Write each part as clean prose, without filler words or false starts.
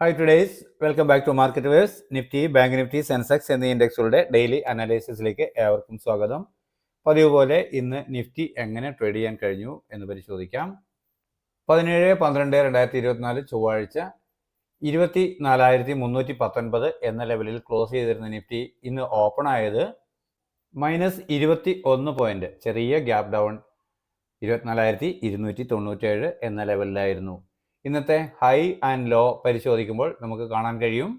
Hi today's welcome back to Market Waves. Nifty, bank Nifty, Sensex എന്നീ ഇൻഡെക്സുകളുടെ daily അനാലിസിസിലേക്ക് ഏവർക്കും സ്വാഗതം. പതിവ് പോലെ ഇന്ന് നിഫ്റ്റി എങ്ങനെ ട്രേഡ് ചെയ്യാൻ കഴിഞ്ഞു എന്ന് പരിശോധിക്കാം. 17/12/2024 ചൊവ്വാഴ്ച 24,319 എന്ന ലെവലിൽ ക്ലോസ് ചെയ്തിരുന്ന നിഫ്റ്റി ഇന്ന് ഓപ്പൺ ആയത് -21 പോയിന്റ്, ചെറിയ ഗ്യാപ് ഡൗൺ 24,297 എന്ന ലെവലിലായിരുന്നു. ഇന്നത്തെ ഹൈ ആൻഡ് ലോ പരിശോധിക്കുമ്പോൾ നമുക്ക് കാണാൻ കഴിയും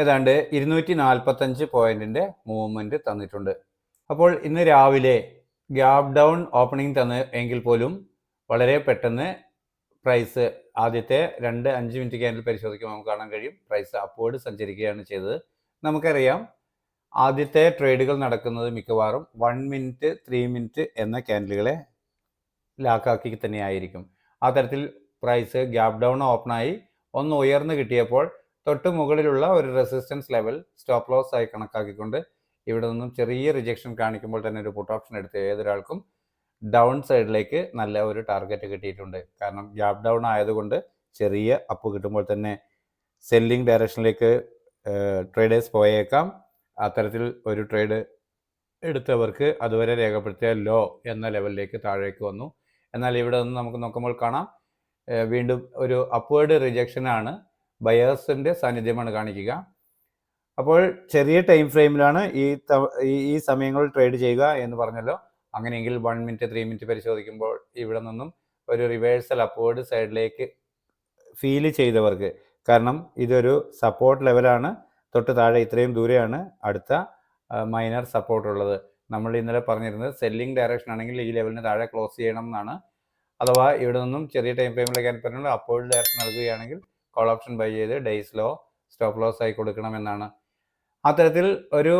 ഏതാണ്ട് 245 പോയിന്റിന്റെ മൂവ്മെന്റ് തന്നിട്ടുണ്ട്. അപ്പോൾ ഇന്ന് രാവിലെ ഗ്യാപ് ഡൗൺ ഓപ്പണിംഗ് തന്ന് എങ്കിൽ പോലും വളരെ പെട്ടെന്ന് പ്രൈസ് ആദ്യത്തെ 5 മിനിറ്റ് ക്യാൻഡിൽ പരിശോധിക്കുമ്പോൾ നമുക്ക് കാണാൻ കഴിയും പ്രൈസ് അപ്വേർഡ് സഞ്ചരിക്കുകയാണ് ചെയ്തത്. നമുക്കറിയാം ആദ്യത്തെ ട്രേഡുകൾ നടക്കുന്നത് മിക്കവാറും 1 മിനിറ്റ് 3 മിനിറ്റ് എന്ന ക്യാൻഡിലുകളെ ലാക്കാക്കി തന്നെയായിരിക്കും. ആ തരത്തിൽ പ്രൈസ് ഗ്യാപ് ഡൗൺ ഓപ്പണായി ഒന്ന് ഉയർന്നു കിട്ടിയപ്പോൾ തൊട്ട് മുകളിലുള്ള ഒരു റെസിസ്റ്റൻസ് ലെവൽ സ്റ്റോപ്പ് ലോസ് ആയി കണക്കാക്കിക്കൊണ്ട് ഇവിടെ നിന്നും ചെറിയ റിജക്ഷൻ കാണിക്കുമ്പോൾ തന്നെ ഒരു പുട്ട് ഓപ്ഷൻ എടുത്ത് ഏതൊരാൾക്കും ഡൗൺ സൈഡിലേക്ക് നല്ല ഒരു ടാർഗറ്റ് കിട്ടിയിട്ടുണ്ട്. കാരണം ഗ്യാപ് ഡൗൺ ആയതുകൊണ്ട് ചെറിയ അപ്പ് കിട്ടുമ്പോൾ തന്നെ സെല്ലിംഗ് ഡയറക്ഷനിലേക്ക് ട്രേഡേഴ്സ് പോയേക്കാം. അത്തരത്തിൽ ഒരു ട്രേഡ് എടുത്തവർക്ക് അതുവരെ രേഖപ്പെടുത്തിയ ലോ എന്ന ലെവലിലേക്ക് താഴേക്ക് വന്നു. എന്നാൽ ഇവിടെ നിന്ന് നമുക്ക് നോക്കുമ്പോൾ കാണാം വീണ്ടും ഒരു അപ്വേർഡ് റിജക്ഷനാണ്, ബയേഴ്സിൻ്റെ സാന്നിധ്യമാണ് കാണിക്കുക. അപ്പോൾ ചെറിയ ടൈം ഫ്രെയിമിലാണ് ഈ സമയങ്ങളിൽ ട്രേഡ് ചെയ്യുക എന്ന് പറഞ്ഞല്ലോ. അങ്ങനെയെങ്കിൽ 1 മിനിറ്റ് 3 മിനിറ്റ് പരിശോധിക്കുമ്പോൾ ഇവിടെ നിന്നും ഒരു റിവേഴ്സൽ അപ്വേർഡ് സൈഡിലേക്ക് ഫീൽ ചെയ്തവർക്ക്, കാരണം ഇതൊരു സപ്പോർട്ട് ലെവലാണ്, തൊട്ട് താഴെ ഇത്രയും ദൂരെയാണ് അടുത്ത മൈനർ സപ്പോർട്ട് ഉള്ളത്. നമ്മൾ ഇന്നലെ പറഞ്ഞിരുന്നത് സെല്ലിംഗ് ഡയറക്ഷൻ ആണെങ്കിൽ ഈ ലെവലിന് താഴെ ക്ലോസ് ചെയ്യണം എന്നാണ്. അഥവാ ഇവിടെ നിന്നും ചെറിയ ടൈം ഫ്രെയിമിലേക്ക് പറഞ്ഞാൽ അപ്വേർഡ് ഡയറക്ഷൻ നൽകുകയാണെങ്കിൽ കോൾ ഓപ്ഷൻ ബൈ ചെയ്ത് ഡേയ്സ് ലോ സ്റ്റോപ്പ് ലോസ് ആയി കൊടുക്കണമെന്നാണ്. അത്തരത്തിൽ ഒരു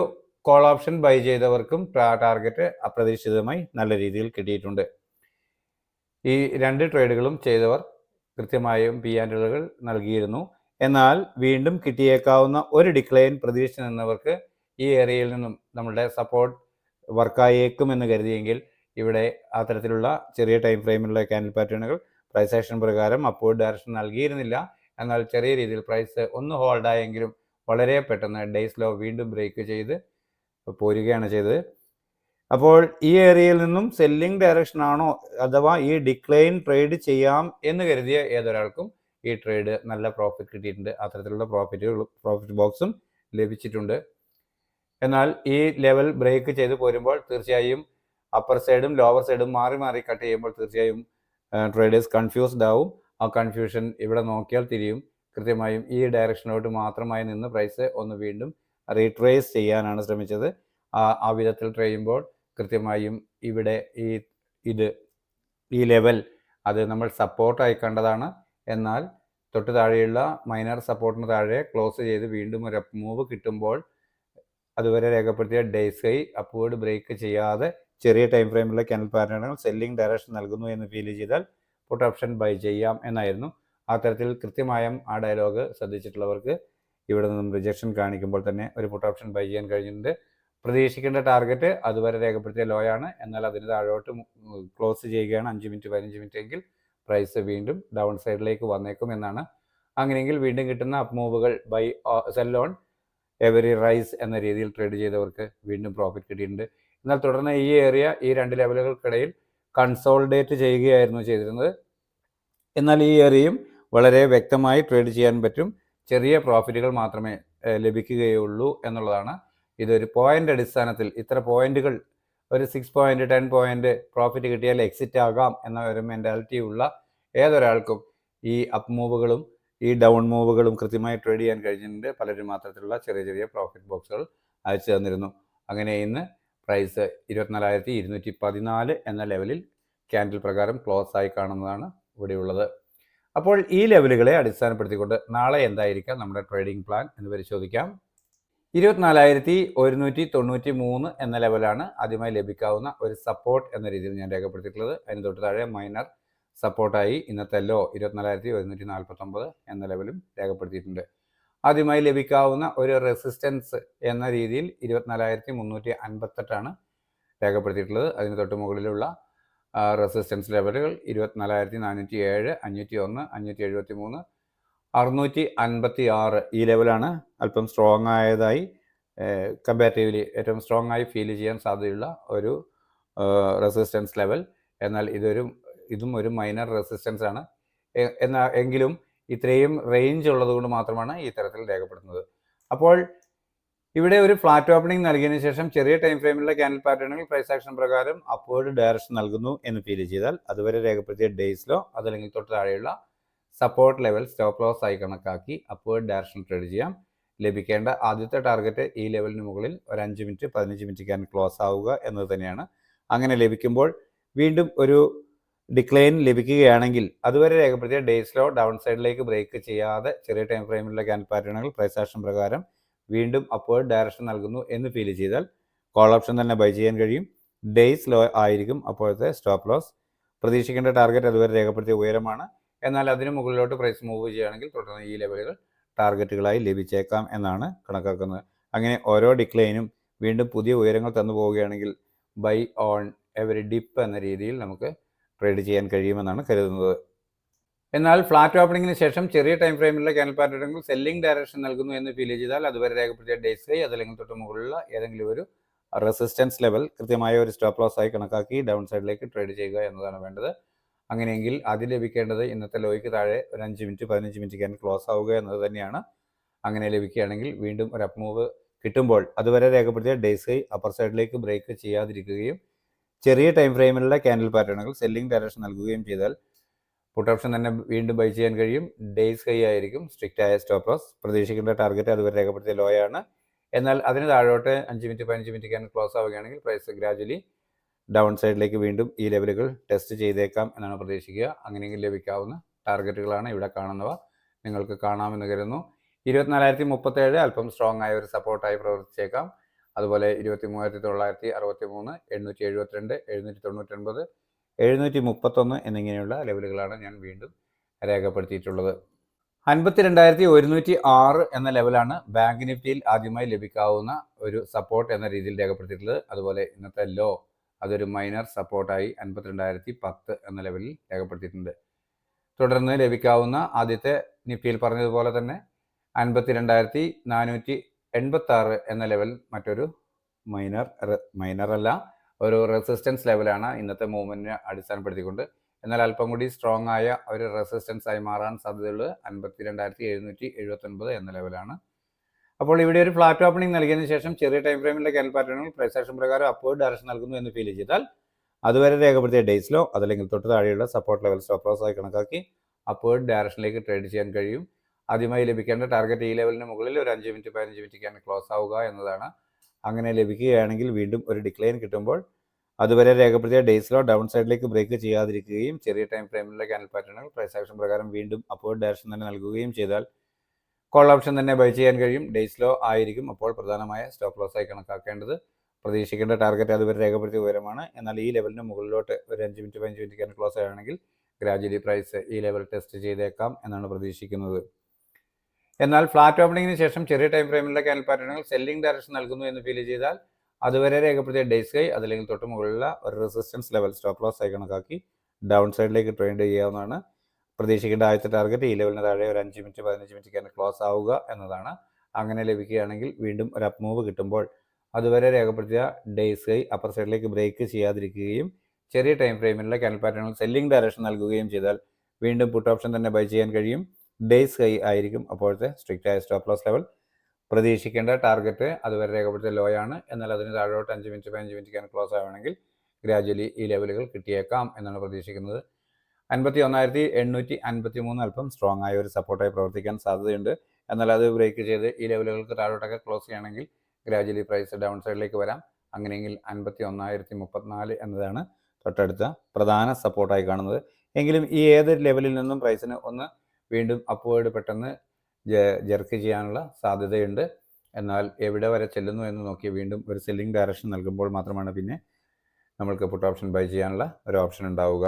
കോൾ ഓപ്ഷൻ ബൈ ചെയ്തവർക്കും ടാർഗറ്റ് അപ്രതീക്ഷിതമായി നല്ല രീതിയിൽ കിട്ടിയിട്ടുണ്ട്. ഈ 2 ട്രേഡുകളും ചെയ്തവർ കൃത്യമായും പി ആൻഡ് എല്ലുകൾ നൽകിയിരുന്നു. എന്നാൽ വീണ്ടും കിട്ടിയേക്കാവുന്ന ഒരു ഡിക്ലൈൻ പ്രതീക്ഷിച്ച് നിന്നവർക്ക് ഈ ഏരിയയിൽ നിന്നും നമ്മളുടെ സപ്പോർട്ട് വർക്കായേക്കുമെന്ന് കരുതിയെങ്കിൽ ഇവിടെ അത്തരത്തിലുള്ള ചെറിയ ടൈം ഫ്രെയിമിലുള്ള ക്യാൻഡിൽ പാറ്റേണുകൾ പ്രൈസ് ആക്ഷൻ പ്രകാരം അപ്വേർഡ് ഡയറക്ഷൻ നൽകിയിരുന്നില്ല. എന്നാൽ ചെറിയ രീതിയിൽ പ്രൈസ് ഒന്ന് ഹോൾഡായെങ്കിലും വളരെ പെട്ടെന്ന് ഡേയ്സ് ലോ വീണ്ടും ബ്രേക്ക് ചെയ്ത് പോരുകയാണ് ചെയ്തത്. അപ്പോൾ ഈ ഏരിയയിൽ നിന്നും സെല്ലിംഗ് ഡയറക്ഷൻ ആണോ അഥവാ ഈ ഡിക്ലൈൻ ട്രേഡ് ചെയ്യാം എന്ന് കരുതിയ ഏതൊരാൾക്കും ഈ ട്രേഡ് നല്ല പ്രോഫിറ്റ് കിട്ടിയിട്ടുണ്ട്. അത്തരത്തിലുള്ള പ്രോഫിറ്റ് ബോക്സും ലഭിച്ചിട്ടുണ്ട്. എന്നാൽ ഈ ലെവൽ ബ്രേക്ക് ചെയ്ത് പോരുമ്പോൾ തീർച്ചയായും അപ്പർ സൈഡും ലോവർ സൈഡും മാറി മാറി കട്ട് ചെയ്യുമ്പോൾ തീർച്ചയായും ട്രേഡേഴ്സ് കൺഫ്യൂസ്ഡ് ആവും. ആ കൺഫ്യൂഷൻ ഇവിടെ നോക്കിയാൽ തിരിയും. കൃത്യമായും ഈ ഡയറക്ഷനിലോട്ട് മാത്രമായി നിന്ന് പ്രൈസ് ഒന്ന് വീണ്ടും റീട്രേസ് ചെയ്യാനാണ് ശ്രമിച്ചത്. ആ വിധത്തിൽ ട്രേഡ് ചെയ്യുമ്പോൾ കൃത്യമായും ഇവിടെ ഈ ലെവൽ അത് നമ്മൾ സപ്പോർട്ടായി കണ്ടതാണ്. എന്നാൽ തൊട്ട് താഴെയുള്ള മൈനർ സപ്പോർട്ടിന് താഴെ ക്ലോസ് ചെയ്ത് വീണ്ടും ഒരു അപ്പ് മൂവ് കിട്ടുമ്പോൾ അതുവരെ രേഖപ്പെടുത്തിയ ഡേയ്സ് ഹൈ അപ്വേർഡ് ബ്രേക്ക് ചെയ്യാതെ ചെറിയ ടൈം ഫ്രെയിമിലുള്ള ക്യാൻഡിൽ പാറ്റേണുകൾ സെല്ലിംഗ് ഡയറക്ഷൻ നൽകുന്നു എന്ന് ഫീൽ ചെയ്താൽ പുട്ട് ഓപ്ഷൻ ബൈ ചെയ്യാം എന്നായിരുന്നു. ആ തരത്തിൽ കൃത്യമായും ആ ഡയലോഗ് ശ്രദ്ധിച്ചിട്ടുള്ളവർക്ക് ഇവിടെ നിന്നും റിജക്ഷൻ കാണിക്കുമ്പോൾ തന്നെ ഒരു പുട്ട് ഓപ്ഷൻ ബൈ ചെയ്യാൻ കഴിഞ്ഞിട്ടുണ്ട്. പ്രതീക്ഷിക്കേണ്ട ടാർഗറ്റ് അതുവരെ രേഖപ്പെടുത്തിയ ലോ ആണ്. എന്നാൽ അതിന് താഴോട്ട് ക്ലോസ് ചെയ്യുകയാണ് 5 മിനിറ്റ് 15 മിനിറ്റ് എങ്കിൽ പ്രൈസ് വീണ്ടും ഡൗൺ സൈഡിലേക്ക് വന്നേക്കും എന്നാണ്. അങ്ങനെയെങ്കിൽ വീണ്ടും കിട്ടുന്ന അപ്പ് മൂവുകൾ buy sell on every rise എന്ന രീതിയിൽ ട്രേഡ് ചെയ്തവർക്ക് വീണ്ടും പ്രോഫിറ്റ് കിട്ടിയിട്ടുണ്ട്. എന്നാൽ തുടർന്ന് ഈ ഏരിയ ഈ 2 ലെവലുകൾക്കിടയിൽ കൺസോളിഡേറ്റ് ചെയ്യുകയായിരുന്നു ചെയ്തിരുന്നത്. എന്നാൽ ഈ ഏരിയയും വളരെ വ്യക്തമായി ട്രേഡ് ചെയ്യാൻ പറ്റും. ചെറിയ പ്രോഫിറ്റുകൾ മാത്രമേ ലഭിക്കുകയുള്ളൂ എന്നുള്ളതാണ്. ഇതൊരു പോയിന്റ് അടിസ്ഥാനത്തിൽ ഇത്ര പോയിന്റുകൾ ഒരു 6 പോയിന്റ് 10 പോയിന്റ് പ്രോഫിറ്റ് കിട്ടിയാൽ എക്സിറ്റ് ആകാം എന്ന ഒരു മെൻറ്റാലിറ്റി ഉള്ള ഏതൊരാൾക്കും ഈ അപ്പ് മൂവുകളും ഈ ഡൗൺ മൂവുകളും കൃത്യമായി ട്രേഡ് ചെയ്യാൻ കഴിഞ്ഞിട്ടുണ്ട്. പലരും മാത്രത്തിലുള്ള ചെറിയ ചെറിയ പ്രോഫിറ്റ് ബോക്സുകൾ അയച്ചു തന്നിരുന്നു. അങ്ങനെ ഇന്ന് പ്രൈസ് 24,214 എന്ന ലെവലിൽ ക്യാൻഡിൽ പ്രകാരം ക്ലോസ് ആയി കാണുന്നതാണ് ഇവിടെയുള്ളത്. അപ്പോൾ ഈ ലെവലുകളെ അടിസ്ഥാനപ്പെടുത്തിക്കൊണ്ട് നാളെ എന്തായിരിക്കാം നമ്മുടെ ട്രേഡിംഗ് പ്ലാൻ എന്ന് പരിശോധിക്കാം. 24,193 എന്ന ലെവലാണ് ആദ്യമായി ലഭിക്കാവുന്ന ഒരു സപ്പോർട്ട് എന്ന രീതിയിൽ ഞാൻ രേഖപ്പെടുത്തിയിട്ടുള്ളത്. അതിന് തൊട്ട് താഴെ മൈനർ സപ്പോർട്ടായി ഇന്നത്തെ ലോ 24,149 എന്ന ലെവലും രേഖപ്പെടുത്തിയിട്ടുണ്ട്. ആദ്യമായി ലഭിക്കാവുന്ന ഒരു റെസിസ്റ്റൻസ് എന്ന രീതിയിൽ 24,358 രേഖപ്പെടുത്തിയിട്ടുള്ളത്. അതിന് തൊട്ട് മുകളിലുള്ള റെസിസ്റ്റൻസ് ലെവലുകൾ 24,407, 501, 573, 656 ഈ ലെവലാണ് അല്പം സ്ട്രോങ് ആയതായി കമ്പാരിറ്റീവ്ലി ഏറ്റവും സ്ട്രോങ് ആയി ഫീൽ ചെയ്യാൻ സാധ്യതയുള്ള ഒരു റെസിസ്റ്റൻസ് ലെവൽ. എന്നാൽ ഇതും ഒരു മൈനർ റെസിസ്റ്റൻസ് ആണ്. എങ്കിലും ഇത്രയും റേഞ്ച് ഉള്ളതുകൊണ്ട് മാത്രമാണ് ഈ തരത്തിൽ രേഖപ്പെടുത്തുന്നത്. അപ്പോൾ ഇവിടെ ഒരു ഫ്ലാറ്റ് ഓപ്പണിംഗ് നൽകിയതിനു ശേഷം ചെറിയ ടൈം ഫ്രെയിമിലുള്ള ക്യാൻഡിൽ പാറ്റേണുകൾ പ്രൈസ് ആക്ഷൻ പ്രകാരം അപ്വേർഡ് ഡയറക്ഷൻ നൽകുന്നു എന്ന് ഫീൽ ചെയ്താൽ അതുവരെ രേഖപ്പെടുത്തിയ ഡേയ്സിലോ അതല്ലെങ്കിൽ തൊട്ട് താഴെയുള്ള സപ്പോർട്ട് ലെവൽ സ്റ്റോപ്പ് ലോസ് ആയി കണക്കാക്കി അപ്വേർഡ് ഡയറക്ഷൻ ട്രേഡ് ചെയ്യാം. ലഭിക്കേണ്ട ആദ്യത്തെ ടാർഗറ്റ് ഈ ലെവലിന് മുകളിൽ ഒരു 5 മിനിറ്റ് 15 മിനിറ്റ് ക്യാൻ ക്ലോസ് ആവുക എന്നത് തന്നെയാണ്. അങ്ങനെ ലഭിക്കുമ്പോൾ വീണ്ടും ഒരു ഡിക്ലൈൻ ലഭിക്കുകയാണെങ്കിൽ അതുവരെ രേഖപ്പെടുത്തിയ ഡേയ്സിലോ ഡൗൺ സൈഡിലേക്ക് ബ്രേക്ക് ചെയ്യാതെ ചെറിയ ടൈം ഫ്രെയിമിലുള്ള ക്യാൻഡിൽ പാറ്റേണുകൾ പ്രൈസ് ആക്ഷൻ പ്രകാരം വീണ്ടും അപ്വേർഡ് ഡയറക്ഷൻ നൽകുന്നു എന്ന് ഫീൽ ചെയ്താൽ കോൾ ഓപ്ഷൻ തന്നെ ബൈ ചെയ്യാൻ കഴിയും. ഡേയ്സ് ലോ ആയിരിക്കും അപ്പോഴത്തെ സ്റ്റോപ്പ് ലോസ്. പ്രതീക്ഷിക്കേണ്ട ടാർഗറ്റ് അതുവരെ രേഖപ്പെടുത്തിയ ഉയരമാണ്. എന്നാൽ അതിന് മുകളിലോട്ട് പ്രൈസ് മൂവ് ചെയ്യുകയാണെങ്കിൽ തുടർന്ന് ഈ ലെവലുകൾ ടാർഗറ്റുകളായി ലഭിച്ചേക്കാം എന്നാണ് കണക്കാക്കുന്നത്. അങ്ങനെ ഓരോ ഡിക്ലൈനും വീണ്ടും പുതിയ ഉയരങ്ങൾ തന്നു പോവുകയാണെങ്കിൽ ബൈ ഓൺ എവറി ഡിപ്പ് എന്ന രീതിയിൽ നമുക്ക് ട്രേഡ് ചെയ്യാൻ കഴിയുമെന്നാണ് കരുതുന്നത്. എന്നാൽ ഫ്ലാറ്റ് ഓപ്പണിംഗിന് ശേഷം ചെറിയ ടൈം ഫ്രെയിമിലുള്ള ക്യാൻഡിൽ പാറ്റേണുകൾ സെല്ലിംഗ് ഡയറക്ഷൻ നൽകുന്നു എന്ന് ഫീൽ ചെയ്താൽ അതുവരെ രേഖപ്പെടുത്തിയ ഡേയ്സ് ഹൈ അതല്ലെങ്കിൽ തൊട്ട് മുകളിലുള്ള ഏതെങ്കിലും ഒരു റെസിസ്റ്റൻസ് ലെവൽ കൃത്യമായ ഒരു സ്റ്റോപ്പ് ലോസ് ആയി കണക്കാക്കി ഡൗൺ സൈഡിലേക്ക് ട്രേഡ് ചെയ്യുക എന്നതാണ് വേണ്ടത്. അങ്ങനെയെങ്കിൽ ആദ്യം ലഭിക്കേണ്ടത് ഇന്നത്തെ ലോയ്ക്ക് താഴെ ഒരു 5 മിനിറ്റ് 15 മിനിറ്റ് ക്യാൻ ക്ലോസ് ആവുക എന്നത് തന്നെയാണ്. അങ്ങനെ ലഭിക്കുകയാണെങ്കിൽ വീണ്ടും ഒരു അപ്പ് മൂവ് കിട്ടുമ്പോൾ അതുവരെ രേഖപ്പെടുത്തിയ ഡേയ്സ് ഹൈ അപ്പർ സൈഡിലേക്ക് ബ്രേക്ക് ചെയ്യാതിരിക്കുകയും ചെറിയ ടൈം ഫ്രെയിമിലുള്ള ക്യാൻഡിൽ പാറ്റേണുകൾ സെല്ലിംഗ് ഡയറക്ഷൻ നൽകുകയും ചെയ്താൽ പുട്ട് ഓപ്ഷൻ തന്നെ വീണ്ടും ബൈ ചെയ്യാൻ കഴിയും. ഡേയ്സ് ഹൈ ആയിരിക്കും സ്ട്രിക്റ്റ് ആയ സ്റ്റോപ്പ് ലോസ്. പ്രതീക്ഷിക്കേണ്ട ടാർഗറ്റ് അതുവരെ രേഖപ്പെടുത്തിയ ലോ ആണ്. എന്നാൽ അതിന് താഴോട്ട് 5 മിനിറ്റ് 15 മിനിറ്റ് ക്യാൻ ക്ലോസ് ആവുകയാണെങ്കിൽ പ്രൈസ് ഗ്രാജുവലി ഡൗൺ സൈഡിലേക്ക് വീണ്ടും ഈ ലെവലുകൾ ടെസ്റ്റ് ചെയ്തേക്കാം എന്നാണ് പ്രതീക്ഷിക്കുക. അങ്ങനെയെങ്കിൽ ലഭിക്കാവുന്ന ടാർഗറ്റുകളാണ് ഇവിടെ കാണുന്നവ. നിങ്ങൾക്ക് കാണാമെന്ന് കരുതുന്നു. 24,037 അല്പം സ്ട്രോങ് ആയ ഒരു സപ്പോർട്ടായി പ്രവർത്തിച്ചേക്കാം. അതുപോലെ 23,963, 872, 799, 731 എന്നിങ്ങനെയുള്ള ലെവലുകളാണ് ഞാൻ വീണ്ടും രേഖപ്പെടുത്തിയിട്ടുള്ളത്. 52,106 എന്ന ലെവലാണ് ബാങ്ക് നിഫ്റ്റിയിൽ ആദ്യമായി ലഭിക്കാവുന്ന ഒരു സപ്പോർട്ട് എന്ന രീതിയിൽ രേഖപ്പെടുത്തിയിട്ടുള്ളത്. അതുപോലെ ഇന്നത്തെ ലോ അതൊരു മൈനർ സപ്പോർട്ടായി 52,010 എന്ന ലെവലിൽ രേഖപ്പെടുത്തിയിട്ടുണ്ട്. തുടർന്ന് ലഭിക്കാവുന്ന ആദ്യത്തെ നിഫ്റ്റിയിൽ പറഞ്ഞതുപോലെ തന്നെ 52,486 എന്ന ലെവൽ മറ്റൊരു മൈനറല്ല ഒരു റെസിസ്റ്റൻസ് ലെവലാണ് ഇന്നത്തെ മൂവ്മെൻറ്റിനെ അടിസ്ഥാനപ്പെടുത്തിക്കൊണ്ട്. എന്നാൽ അല്പം കൂടി സ്ട്രോങ് ആയ ഒരു റെസിസ്റ്റൻസ് ആയി മാറാൻ സാധ്യതയുള്ളത് 52,779 എന്ന ലെവലാണ്. അപ്പോൾ ഇവിടെ ഒരു ഫ്ലാറ്റ് ഓപ്പണിംഗ് നൽകിയതിനു ശേഷം ചെറിയ ടൈം ഫ്രെയിമിലെ ക്യാൻഡിൽ പാറ്റേണുകൾ പ്രൈസ് ആക്ഷൻ പ്രകാരം അപ്വേർഡ് ഡയറക്ഷൻ നൽകുന്നു എന്ന് ഫീൽ ചെയ്താൽ അതുവരെ രേഖപ്പെടുത്തിയ ഡേയ്സിലോ അതല്ലെങ്കിൽ തൊട്ട് താഴെയുള്ള സപ്പോർട്ട് ലെവൽ സ്റ്റോപ്പ് ലോസ് ആയി കണക്കാക്കി അപ്വേർഡ് ഡയറക്ഷനിലേക്ക് ട്രേഡ് ചെയ്യാൻ കഴിയും. ആദ്യമായി ലഭിക്കേണ്ട ടാർഗറ്റ് ഈ ലെവലിന് മുകളിൽ ഒരു 5 മിനിറ്റ് 15 മിനിറ്റ് ക്യാൻ ക്ലോസ് ആവുക എന്നതാണ്. അങ്ങനെ ലഭിക്കുകയാണെങ്കിൽ വീണ്ടും ഒരു ഡിക്ലൈൻ കിട്ടുമ്പോൾ അതുവരെ രേഖപ്പെടുത്തിയ ഡേയ്സിലോ ഡൗൺ സൈഡിലേക്ക് ബ്രേക്ക് ചെയ്യാതിരിക്കുകയും ചെറിയ ടൈം ഫ്രെയിമിലെ ക്യാൻഡിൽ പാറ്റേണുകൾ പ്രൈസ് ആക്ഷൻ പ്രകാരം വീണ്ടും അപ്വേർഡ് ഡയറക്ഷൻ തന്നെ നൽകുകയും ചെയ്താൽ കോൾ ഓപ്ഷൻ തന്നെ ബൈ ചെയ്യാൻ കഴിയും. ഡേയ്സിലോ ആയിരിക്കും അപ്പോൾ പ്രധാനമായ സ്റ്റോപ്പ് ലോസ് ആയി കണക്കാക്കേണ്ടത്. പ്രതീക്ഷിക്കേണ്ട ടാർഗറ്റ് അതുവരെ രേഖപ്പെടുത്തിയ ഉയരമാണ്. എന്നാൽ ഈ ലെവലിന് മുകളിലോട്ട് ഒരു 5 മിനിറ്റ് 15 മിനിറ്റ് ക്യാൻ ക്ലോസ് ആണെങ്കിൽ ഗ്രാജുവലി പ്രൈസ് ഈ ലെവൽ ടെസ്റ്റ് ചെയ്തേക്കാം എന്നാണ് പ്രതീക്ഷിക്കുന്നത്. എന്നാൽ ഫ്ലാറ്റ് ഓപ്പണിംഗിന് ശേഷം ചെറിയ ടൈം ഫ്രെയിമിലുള്ള ക്യാൻഡിൽ പാറ്റേണുകൾ സെല്ലിംഗ് ഡയറക്ഷൻ നൽകുന്നു എന്ന് ഫീൽ ചെയ്താൽ അതുവരെ രേഖപ്പെടുത്തിയ ഡേയ്സ് ഹൈ അതല്ലെങ്കിൽ തൊട്ട് മുകളിലുള്ള ഒരു റെസിസ്റ്റൻസ് ലെവൽ സ്റ്റോപ്പ് ലോസ് ആയി കണക്കാക്കി ഡൗൺ സൈഡിലേക്ക് ട്രേഡ് ചെയ്യാവുന്നതാണ്. പ്രതീക്ഷിക്കേണ്ട ആദ്യത്തെ ടാർഗറ്റ് ഈ ലെവലിന് താഴെ ഒരു 5 മിനിറ്റ് 15 മിനിറ്റ് ക്യാൻ ക്ലോസ് ആവുക എന്നതാണ്. അങ്ങനെ ലഭിക്കുകയാണെങ്കിൽ വീണ്ടും ഒരു അപ്പ് മൂവ് കിട്ടുമ്പോൾ അതുവരെ രേഖപ്പെടുത്തിയ ഡേയ്സ് ഹൈ അപ്പർ സൈഡിലേക്ക് ബ്രേക്ക് ചെയ്യാതിരിക്കുകയും ചെറിയ ടൈം ഫ്രെയിമിലുള്ള ക്യാൻഡിൽ പാറ്റേണുകൾ സെല്ലിംഗ് ഡയറക്ഷൻ നൽകുകയും ചെയ്താൽ വീണ്ടും പുട്ട് ഓപ്ഷൻ തന്നെ ബൈ ചെയ്യാൻ കഴിയും. ഡേയ്സ് ഹൈ ആയിരിക്കും അപ്പോഴത്തെ സ്ട്രിക്റ്റ് ആയ സ്റ്റോപ്പ് ലോസ് ലെവൽ. പ്രതീക്ഷിക്കേണ്ട ടാർഗറ്റ് അതുവരെ രേഖപ്പെടുത്തിയ ലോ ആണ്. എന്നാൽ അതിന് താഴോട്ട് 5 മിനിറ്റ് 15 മിനിറ്റ് ക്യാൻ ക്ലോസ് ആവുകയാണെങ്കിൽ ഗ്രാജുവലി ഈ ലെവലുകൾ കിട്ടിയേക്കാം എന്നാണ് പ്രതീക്ഷിക്കുന്നത്. 51,853 അല്പം സ്ട്രോങ് ആയ ഒരു സപ്പോർട്ടായി പ്രവർത്തിക്കാൻ സാധ്യതയുണ്ട്. എന്നാൽ അത് ബ്രേക്ക് ചെയ്ത് ഈ ലെവലുകൾക്ക് താഴോട്ടൊക്കെ ക്ലോസ് ചെയ്യുകയാണെങ്കിൽ ഗ്രാജുവലി പ്രൈസ് ഡൗൺ സൈഡിലേക്ക് വരാം. അങ്ങനെയെങ്കിൽ 51,034 എന്നതാണ് തൊട്ടടുത്ത പ്രധാന സപ്പോർട്ടായി കാണുന്നത്. എങ്കിലും ഈ ഏത് ലെവലിൽ നിന്നും പ്രൈസിന് ഒന്ന് വീണ്ടും അപ്വേർഡ് പെട്ടെന്ന് ജെർക്ക് ചെയ്യാനുള്ള സാധ്യതയുണ്ട്. എന്നാൽ എവിടെ വരെ ചെല്ലുന്നു എന്ന് നോക്കി വീണ്ടും ഒരു സെല്ലിംഗ് ഡയറക്ഷൻ നൽകുമ്പോൾ മാത്രമാണ് പിന്നെ നമ്മൾക്ക് പുട്ട് ഓപ്ഷൻ ബൈ ചെയ്യാനുള്ള ഒരു ഓപ്ഷൻ ഉണ്ടാവുക.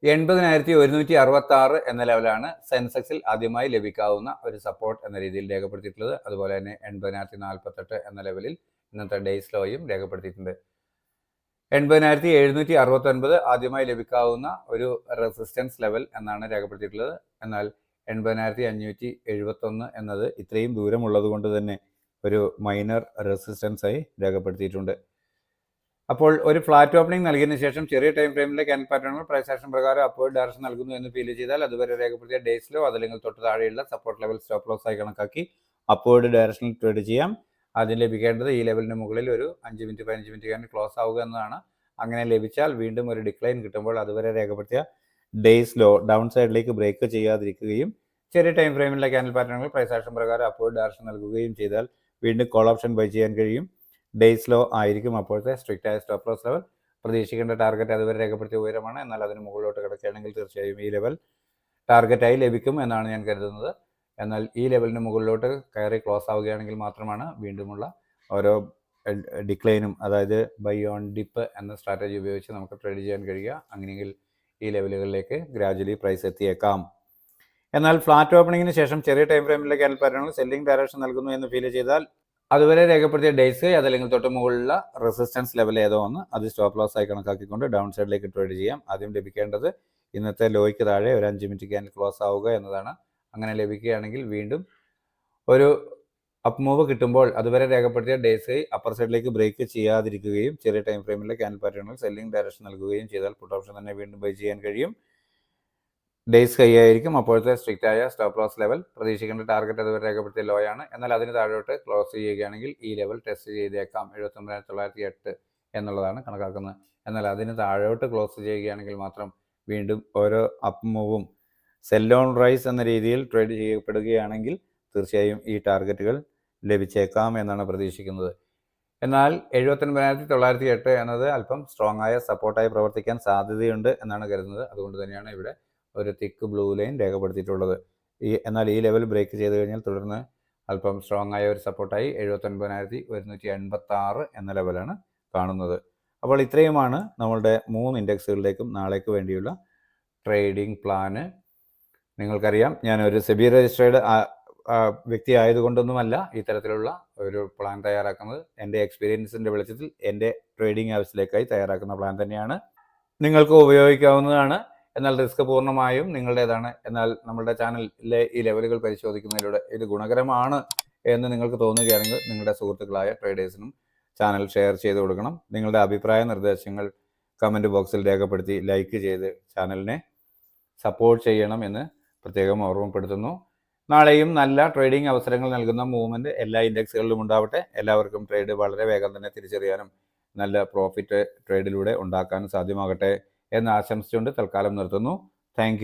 80,166 എന്ന ലെവലാണ് സെൻസെക്സിൽ ആദ്യമായി ലഭിക്കാവുന്ന ഒരു സപ്പോർട്ട് എന്ന രീതിയിൽ രേഖപ്പെടുത്തിയിട്ടുള്ളത്. അതുപോലെ തന്നെ 80,048 എന്ന ലെവലിൽ ഇന്നത്തെ ഡേയ്സ് ലോയും രേഖപ്പെടുത്തിയിട്ടുണ്ട്. 80,769 ആദ്യമായി ലഭിക്കാവുന്ന ഒരു റെസിസ്റ്റൻസ് ലെവൽ എന്നാണ് രേഖപ്പെടുത്തിയിട്ടുള്ളത്. എന്നാൽ 80,571 എന്നത് ഇത്രയും ദൂരമുള്ളത് കൊണ്ട് തന്നെ ഒരു മൈനർ റെസിസ്റ്റൻസായി രേഖപ്പെടുത്തിയിട്ടുണ്ട്. അപ്പോൾ ഒരു ഫ്ലാറ്റ് ഓപ്പണിംഗ് നൽകിയതിനു ശേഷം ചെറിയ ടൈം ഫ്രെയിമിലെ ക്യാൻഡിൽ പാറ്റേണുകൾ പ്രൈസ് ആക്ഷൻ പ്രകാരം അപ്വേർഡ് ഡയറക്ഷൻ നൽകുന്നു എന്ന് ഫീൽ ചെയ്താൽ അതുവരെ രേഖപ്പെടുത്തിയ ഡേയ്സിലോ അതല്ലെങ്കിൽ തൊട്ട് താഴെയുള്ള സപ്പോർട്ട് ലെവൽ സ്റ്റോപ്പ് ലോസ് ആയി കണക്കാക്കി അപ്വേർഡ് ഡയറക്ഷനിൽ ട്രേഡ് ചെയ്യാം. അതിന് ലഭിക്കേണ്ടത് ഈ ലെവലിന് മുകളിൽ ഒരു 5 മിനിറ്റ് 15 മിനിറ്റ് ക്യാൻഡിൽ ക്ലോസ് ആവുക എന്നതാണ്. അങ്ങനെ ലഭിച്ചാൽ വീണ്ടും ഒരു ഡിക്ലൈൻ കിട്ടുമ്പോൾ അതുവരെ രേഖപ്പെടുത്തിയ ഡേയ്സിലോ ഡൗൺ സൈഡിലേക്ക് ബ്രേക്ക് ചെയ്യാതിരിക്കുകയും ചെറിയ ടൈം ഫ്രെയിമിലെ ക്യാൻഡിൽ പാറ്റേണുകൾ പ്രൈസ് ആക്ഷൻ പ്രകാരം അപ്വേർഡ് ഡയറക്ഷൻ നൽകുകയും ചെയ്താൽ വീണ്ടും കോൾ ഓപ്ഷൻ ബൈ ചെയ്യാൻ കഴിയും. ഡേയ്സിലോ ആയിരിക്കും അപ്പോഴത്തെ സ്ട്രിക്റ്റ് ആയ സ്റ്റോപ്പ് ലോസ് ലെവൽ. പ്രതീക്ഷിക്കേണ്ട ടാർഗറ്റ് അതുവരെ രേഖപ്പെടുത്തിയ ഉയരമാണ്. എന്നാൽ അതിന് മുകളിലോട്ട് കിടക്കുകയാണെങ്കിൽ തീർച്ചയായും ഈ ലെവൽ ടാർഗറ്റായി ലഭിക്കും എന്നാണ് ഞാൻ കരുതുന്നത്. എന്നാൽ ഈ ലെവലിന് മുകളിലോട്ട് കയറി ക്ലോസ് ആവുകയാണെങ്കിൽ മാത്രമാണ് വീണ്ടുമുള്ള ഓരോ ഡിക്ലൈനും, അതായത് ബൈ ഓൺ ഡിപ്പ് എന്ന സ്ട്രാറ്റജി ഉപയോഗിച്ച് നമുക്ക് ട്രേഡ് ചെയ്യാൻ കഴിയുക. അങ്ങനെയെങ്കിൽ ഈ ലെവലുകളിലേക്ക് ഗ്രാജുവലി പ്രൈസ് എത്തിയേക്കാം. എന്നാൽ ഫ്ലാറ്റ് ഓപ്പണിങ്ങിന് ശേഷം ചെറിയ ടൈം ഫ്രെയിമിലെ ക്യാൻഡിൽ പാറ്റേണുകൾ സെല്ലിംഗ് ഡയറക്ഷൻ നൽകുന്നു എന്ന് ഫീൽ ചെയ്താൽ അതുവരെ രേഖപ്പെടുത്തിയ ഡേയ്സ് അതല്ലെങ്കിൽ തൊട്ട് മുകളിലുള്ള റെസിസ്റ്റൻസ് ലെവൽ ഏതോ ഒന്ന് അത് സ്റ്റോപ്പ് ലോസ് ആയി കണക്കാക്കിക്കൊണ്ട് ഡൗൺ സൈഡിലേക്ക് ട്രേഡ് ചെയ്യാം. ആദ്യം ലഭിക്കേണ്ടത് ഇന്നത്തെ ലോയ്ക്ക് താഴെ ഒരു 5 മിനിറ്റ് ക്യാൻഡിൽ ക്ലോസ് ആവുക എന്നതാണ്. അങ്ങനെ ലഭിക്കുകയാണെങ്കിൽ വീണ്ടും ഒരു അപ്പ് മൂവ് കിട്ടുമ്പോൾ അതുവരെ രേഖപ്പെടുത്തിയ ഡേയ്സ് അപ്പർ സൈഡിലേക്ക് ബ്രേക്ക് ചെയ്യാതിരിക്കുകയും ചെറിയ ടൈം ഫ്രെയിമിലെ ക്യാൻഡിൽ പാറ്റേണുകൾ സെല്ലിംഗ് ഡയറക്ഷൻ നൽകുകയും ചെയ്താൽ പുട്ട് ഓപ്ഷൻ തന്നെ വീണ്ടും ബൈ ചെയ്യാൻ കഴിയും. ഡേയ്സ് ഹൈ ആയിരിക്കും അപ്പോഴത്തെ സ്ട്രിക്റ്റ് ആയ സ്റ്റോപ്പ് ലോസ് ലെവൽ. പ്രതീക്ഷിക്കേണ്ട ടാർഗറ്റ് അതുവരെ രേഖപ്പെടുത്തിയ ലോ ആണ്. എന്നാൽ അതിന് താഴോട്ട് ക്ലോസ് ചെയ്യുകയാണെങ്കിൽ ഈ ലെവൽ ടെസ്റ്റ് ചെയ്തേക്കാം. 79,908 എന്നുള്ളതാണ് കണക്കാക്കുന്നത്. എന്നാൽ അതിന് താഴോട്ട് ക്ലോസ് ചെയ്യുകയാണെങ്കിൽ മാത്രം വീണ്ടും ഓരോ അപ്പ് മൂവും സെൽ ഓൺ റൈസ് എന്ന രീതിയിൽ ട്രേഡ് ചെയ്യപ്പെടുകയാണെങ്കിൽ തീർച്ചയായും ഈ ടാർഗറ്റുകൾ ലഭിച്ചേക്കാം എന്നാണ് പ്രതീക്ഷിക്കുന്നത്. എന്നാൽ 79,908 എന്നത് അല്പം സ്ട്രോങ് ആയ സപ്പോർട്ടായി പ്രവർത്തിക്കാൻ സാധ്യതയുണ്ട് എന്നാണ് കരുതുന്നത്. അതുകൊണ്ട് തന്നെയാണ് ഇവിടെ ഒരു തിക്ക് ബ്ലൂ ലൈൻ രേഖപ്പെടുത്തിയിട്ടുള്ളത്. എന്നാൽ ഈ ലെവൽ ബ്രേക്ക് ചെയ്ത് കഴിഞ്ഞാൽ തുടർന്ന് അല്പം സ്ട്രോങ് ആയ ഒരു സപ്പോർട്ടായി 79,186 എന്ന ലെവലാണ് കാണുന്നത്. അപ്പോൾ ഇത്രയുമാണ് നമ്മളുടെ 3 ഇൻഡെക്സുകളിലേക്കും നാളേക്ക് വേണ്ടിയുള്ള ട്രേഡിംഗ് പ്ലാന്. നിങ്ങൾക്കറിയാം, ഞാനൊരു സെബി രജിസ്ട്രേഡ് വ്യക്തി ആയതുകൊണ്ടൊന്നുമല്ല ഇത്തരത്തിലുള്ള ഒരു പ്ലാൻ തയ്യാറാക്കുന്നത്. എൻ്റെ എക്സ്പീരിയൻസിൻ്റെ വെളിച്ചത്തിൽ എൻ്റെ ട്രേഡിംഗ് ആവശ്യത്തിലേക്കായി തയ്യാറാക്കുന്ന പ്ലാൻ തന്നെയാണ്. നിങ്ങൾക്ക് ഉപയോഗിക്കാവുന്നതാണ്. എന്നാൽ റിസ്ക് പൂർണ്ണമായും നിങ്ങളുടേതാണ്. എന്നാൽ നമ്മുടെ ചാനലിലെ ഈ ലെവലുകൾ പരിശോധിക്കുന്നതിലൂടെ ഇത് ഗുണകരമാണ് എന്ന് നിങ്ങൾക്ക് തോന്നുകയാണെങ്കിൽ നിങ്ങളുടെ സുഹൃത്തുക്കളായ ട്രേഡേഴ്സിനും ചാനൽ ഷെയർ ചെയ്ത് കൊടുക്കണം. നിങ്ങളുടെ അഭിപ്രായ നിർദ്ദേശങ്ങൾ കമൻറ്റ് ബോക്സിൽ രേഖപ്പെടുത്തി ലൈക്ക് ചെയ്ത് ചാനലിനെ സപ്പോർട്ട് ചെയ്യണം എന്ന് പ്രത്യേകം ഓർമ്മപ്പെടുത്തുന്നു. നാളെയും നല്ല ട്രേഡിംഗ് അവസരങ്ങൾ നൽകുന്ന മൂവ്മെൻറ്റ് എല്ലാ ഇൻഡെക്സുകളിലും ഉണ്ടാവട്ടെ. എല്ലാവർക്കും ട്രേഡ് വളരെ വേഗം തന്നെ തിരിച്ചറിയാനും നല്ല പ്രോഫിറ്റ് ട്രേഡിലൂടെ ഉണ്ടാക്കാനും സാധ്യമാകട്ടെ എന്ന് ആശംസിച്ചുകൊണ്ട് തൽക്കാലം നിർത്തുന്നു. താങ്ക്